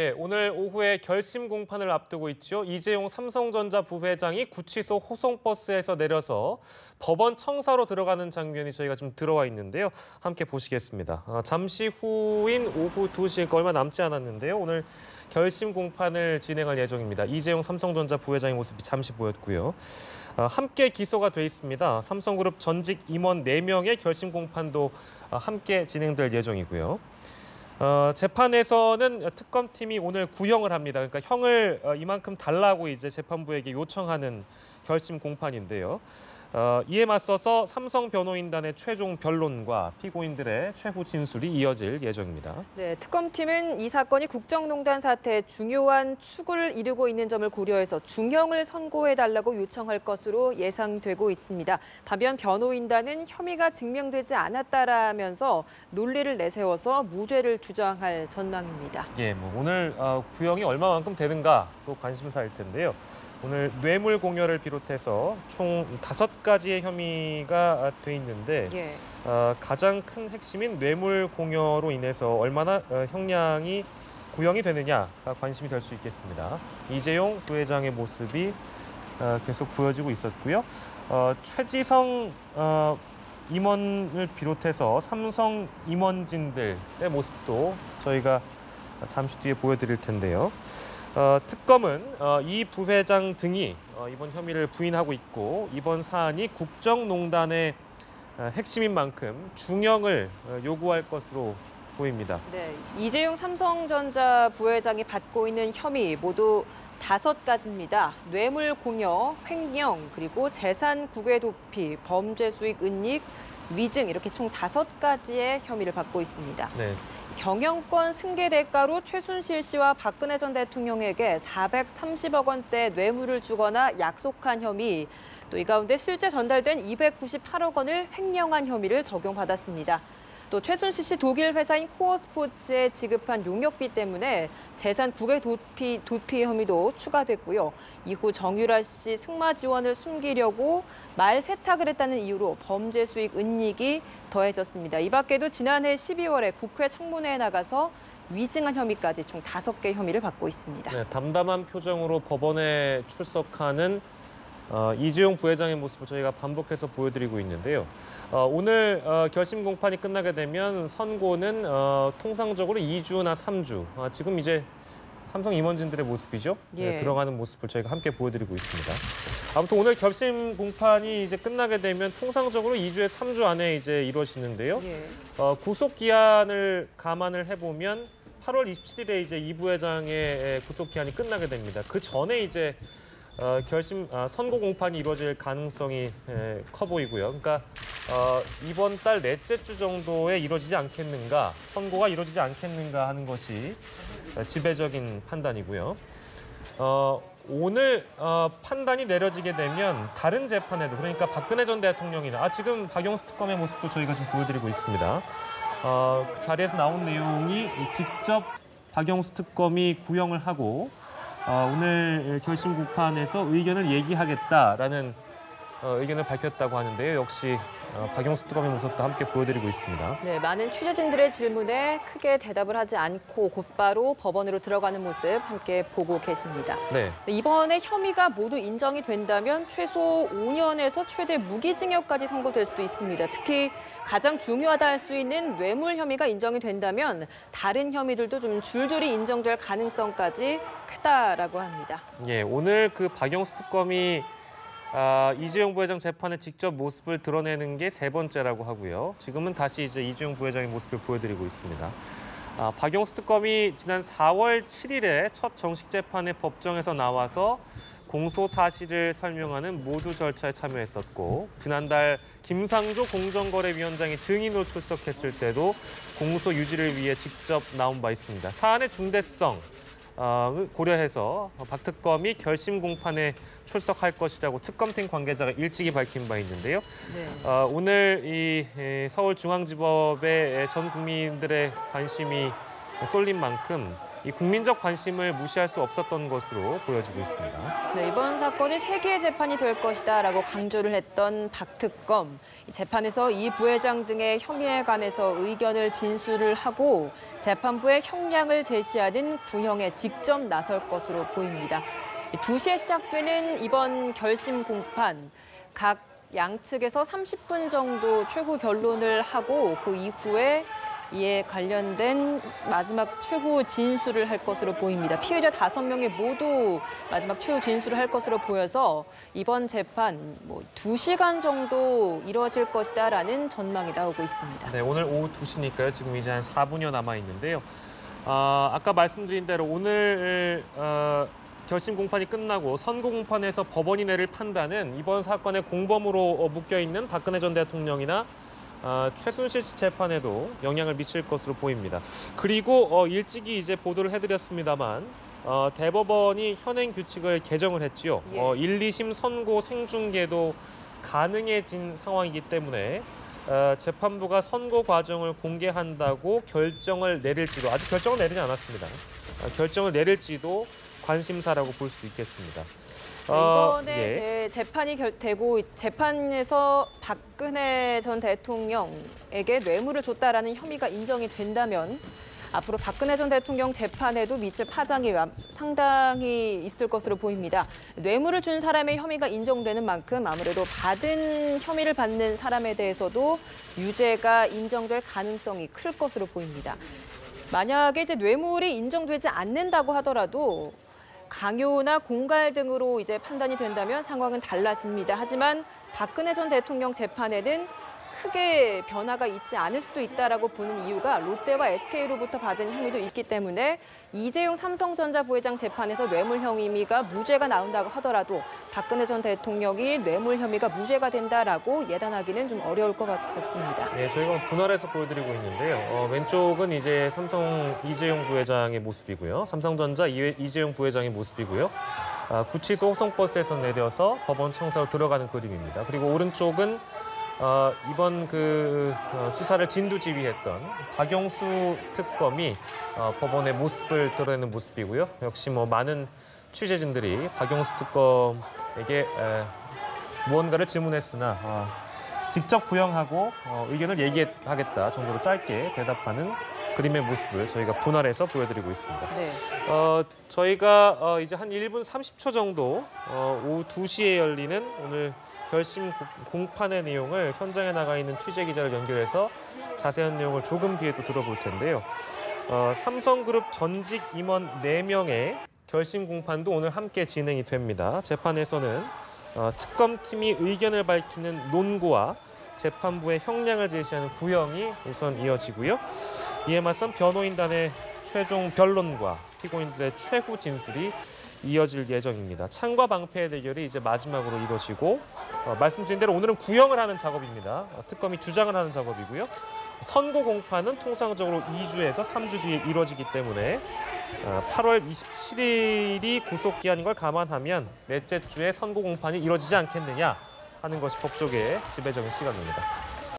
예, 오늘 오후에 결심 공판을 앞두고 있죠. 이재용 삼성전자 부회장이 구치소 호송버스에서 내려서 법원 청사로 들어가는 장면이 저희가 좀 들어와 있는데요. 함께 보시겠습니다. 잠시 후인 오후 2시가 얼마 남지 않았는데요. 오늘 결심 공판을 진행할 예정입니다. 이재용 삼성전자 부회장의 모습이 잠시 보였고요. 함께 기소가 돼 있습니다. 삼성그룹 전직 임원 4명의 결심 공판도 함께 진행될 예정이고요. 재판에서는 특검팀이 오늘 구형을 합니다. 그러니까 형을 이만큼 달라고 이제 재판부에게 요청하는 결심 공판인데요. 이에 맞서서 삼성 변호인단의 최종 변론과 피고인들의 최후 진술이 이어질 예정입니다. 네, 특검팀은 이 사건이 국정농단 사태의 중요한 축을 이루고 있는 점을 고려해서 중형을 선고해달라고 요청할 것으로 예상되고 있습니다. 반면 변호인단은 혐의가 증명되지 않았다라면서 논리를 내세워서 무죄를 주장할 전망입니다. 예, 오늘 구형이 얼마만큼 되는가 또 관심사일 텐데요. 오늘 뇌물 공여를 비롯해서 총 5가지의 혐의가 돼 있는데 예. 가장 큰 핵심인 뇌물 공여로 인해서 얼마나 형량이 구형이 되느냐가 관심이 될 수 있겠습니다. 이재용 부회장의 모습이 계속 보여지고 있었고요. 최지성 임원을 비롯해서 삼성 임원진들의 모습도 저희가 잠시 뒤에 보여드릴 텐데요. 특검은 이 부회장 등이 이번 혐의를 부인하고 있고 이번 사안이 국정농단의 핵심인 만큼 중형을 요구할 것으로 보입니다. 네, 이재용 삼성전자 부회장이 받고 있는 혐의 모두 5가지입니다. 뇌물 공여, 횡령, 그리고 재산 국외 도피, 범죄 수익 은닉, 위증 이렇게 총 5가지의 혐의를 받고 있습니다. 네. 경영권 승계 대가로 최순실 씨와 박근혜 전 대통령에게 430억 원대 뇌물을 주거나 약속한 혐의, 또 이 가운데 실제 전달된 298억 원을 횡령한 혐의를 적용받았습니다. 또 최순실 씨 독일 회사인 코어스포츠에 지급한 용역비 때문에 재산 국외 도피 혐의도 추가됐고요. 이후 정유라 씨 승마 지원을 숨기려고 말 세탁을 했다는 이유로 범죄 수익 은닉이 더해졌습니다. 이 밖에도 지난해 12월에 국회 청문회에 나가서 위증한 혐의까지 총 5개 혐의를 받고 있습니다. 네, 담담한 표정으로 법원에 출석하는 이재용 부회장의 모습을 저희가 반복해서 보여드리고 있는데요. 오늘 결심 공판이 끝나게 되면 선고는 통상적으로 2주나 3주, 지금 이제 삼성 임원진들의 모습이죠. 예. 네, 들어가는 모습을 저희가 함께 보여드리고 있습니다. 아무튼 오늘 결심 공판이 이제 끝나게 되면 통상적으로 2주에서 3주 안에 이제 이루어지는데요. 예. 구속 기한을 감안을 해보면 8월 27일에 이제 이 부회장의 구속 기한이 끝나게 됩니다. 그 전에 이제 선고 공판이 이루어질 가능성이 커 보이고요. 그러니까 이번 달 넷째 주 정도에 이루어지지 않겠는가, 선고가 이루어지지 않겠는가 하는 것이 지배적인 판단이고요. 오늘 판단이 내려지게 되면 다른 재판에도, 그러니까 박근혜 전 대통령이나 지금 박영수 특검의 모습도 저희가 지금 보여드리고 있습니다. 그 자리에서 나온 내용이 직접 박영수 특검이 구형을 하고 오늘 결심 공판에서 의견을 얘기하겠다라는 의견을 밝혔다고 하는데요. 역시 박영수 특검의 모습도 함께 보여드리고 있습니다. 네, 많은 취재진들의 질문에 크게 대답을 하지 않고 곧바로 법원으로 들어가는 모습 함께 보고 계십니다. 네. 이번에 혐의가 모두 인정이 된다면 최소 5년에서 최대 무기징역까지 선고될 수도 있습니다. 특히 가장 중요하다 할 수 있는 뇌물 혐의가 인정이 된다면 다른 혐의들도 좀 줄줄이 인정될 가능성까지 크다라고 합니다. 예, 오늘 그 박영수 특검이 이재용 부회장 재판에 직접 모습을 드러내는 게 3번째라고 하고요. 지금은 다시 이제 이재용 부회장의 모습을 보여드리고 있습니다. 박영수 특검이 지난 4월 7일에 첫 정식 재판에 법정에서 나와서 공소 사실을 설명하는 모두 절차에 참여했었고, 지난달 김상조 공정거래위원장이 증인으로 출석했을 때도 공소 유지를 위해 직접 나온 바 있습니다. 사안의 중대성 고려해서 박 특검이 결심 공판에 출석할 것이라고 특검팀 관계자가 일찍이 밝힌 바 있는데요. 네. 오늘 이 서울중앙지법에 전 국민들의 관심이 쏠린 만큼 이 국민적 관심을 무시할 수 없었던 것으로 보여지고 있습니다. 네, 이번 사건이 세계의 재판이 될 것이다라고 강조를 했던 박 특검. 이 재판에서 이 부회장 등의 혐의에 관해서 의견을 진술을 하고 재판부에 형량을 제시하는 구형에 직접 나설 것으로 보입니다. 2시에 시작되는 이번 결심 공판, 각 양측에서 30분 정도 최후 변론을 하고 그 이후에 이에 관련된 마지막 최후 진술을 할 것으로 보입니다. 피해자 5명이 모두 마지막 최후 진술을 할 것으로 보여서 이번 재판 2시간 정도 이뤄질 것이다라는 전망이 나오고 있습니다. 네, 오늘 오후 2시니까요. 지금 이제 한 4분여 남아 있는데요. 아까 말씀드린 대로 오늘 결심 공판이 끝나고 선고 공판에서 법원이 내릴 판단은 이번 사건의 공범으로 묶여 있는 박근혜 전 대통령이나 최순실 씨 재판에도 영향을 미칠 것으로 보입니다. 그리고 일찍이 이제 보도를 해드렸습니다만 대법원이 현행 규칙을 개정을 했지요. 예. 1, 2심 선고 생중계도 가능해진 상황이기 때문에 재판부가 선고 과정을 공개한다고 결정을 내릴지도 아직 결정을 내리지 않았습니다. 결정을 내릴지도 관심사라고 볼 수도 있겠습니다. 이번에 예. 이제 재판이 되고 재판에서 박근혜 전 대통령에게 뇌물을 줬다라는 혐의가 인정이 된다면 앞으로 박근혜 전 대통령 재판에도 미칠 파장이 상당히 있을 것으로 보입니다. 뇌물을 준 사람의 혐의가 인정되는 만큼 아무래도 받은 혐의를 받는 사람에 대해서도 유죄가 인정될 가능성이 클 것으로 보입니다. 만약에 이제 뇌물이 인정되지 않는다고 하더라도 강요나 공갈 등으로 이제 판단이 된다면 상황은 달라집니다. 하지만 박근혜 전 대통령 재판에는 크게 변화가 있지 않을 수도 있다라고 보는 이유가 롯데와 SK로부터 받은 혐의도 있기 때문에 이재용 삼성전자 부회장 재판에서 뇌물 혐의가 무죄가 나온다고 하더라도 박근혜 전 대통령이 뇌물 혐의가 무죄가 된다라고 예단하기는 좀 어려울 것 같습니다. 네, 저희가 분할해서 보여드리고 있는데요. 왼쪽은 이제 삼성 이재용 부회장의 모습이고요. 삼성전자 이재용 부회장의 모습이고요. 구치소 호송버스에서 내려서 법원 청사로 들어가는 그림입니다. 그리고 오른쪽은 이번 수사를 진두지휘했던 박영수 특검이 법원의 모습을 드러내는 모습이고요. 역시 많은 취재진들이 박영수 특검에게 무언가를 질문했으나 직접 부영하고 의견을 얘기하겠다 정도로 짧게 대답하는 그림의 모습을 저희가 분할해서 보여드리고 있습니다. 네. 저희가 이제 한 1분 30초 정도 오후 2시에 열리는 오늘 결심 공판의 내용을 현장에 나가 있는 취재 기자를 연결해서 자세한 내용을 조금 뒤에 또 들어볼 텐데요. 삼성그룹 전직 임원 4명의 결심 공판도 오늘 함께 진행이 됩니다. 재판에서는 특검팀이 의견을 밝히는 논고와 재판부의 형량을 제시하는 구형이 우선 이어지고요. 이에 맞선 변호인단의 최종 변론과 피고인들의 최후 진술이 이어질 예정입니다. 창과 방패의 대결이 이제 마지막으로 이뤄지고 말씀드린 대로 오늘은 구형을 하는 작업입니다. 특검이 주장을 하는 작업이고요. 선고 공판은 통상적으로 2주에서 3주 뒤에 이루어지기 때문에 8월 27일이 구속기한인 걸 감안하면 넷째 주에 선고 공판이 이루어지지 않겠느냐 하는 것이 법조계의 지배적인 시각입니다.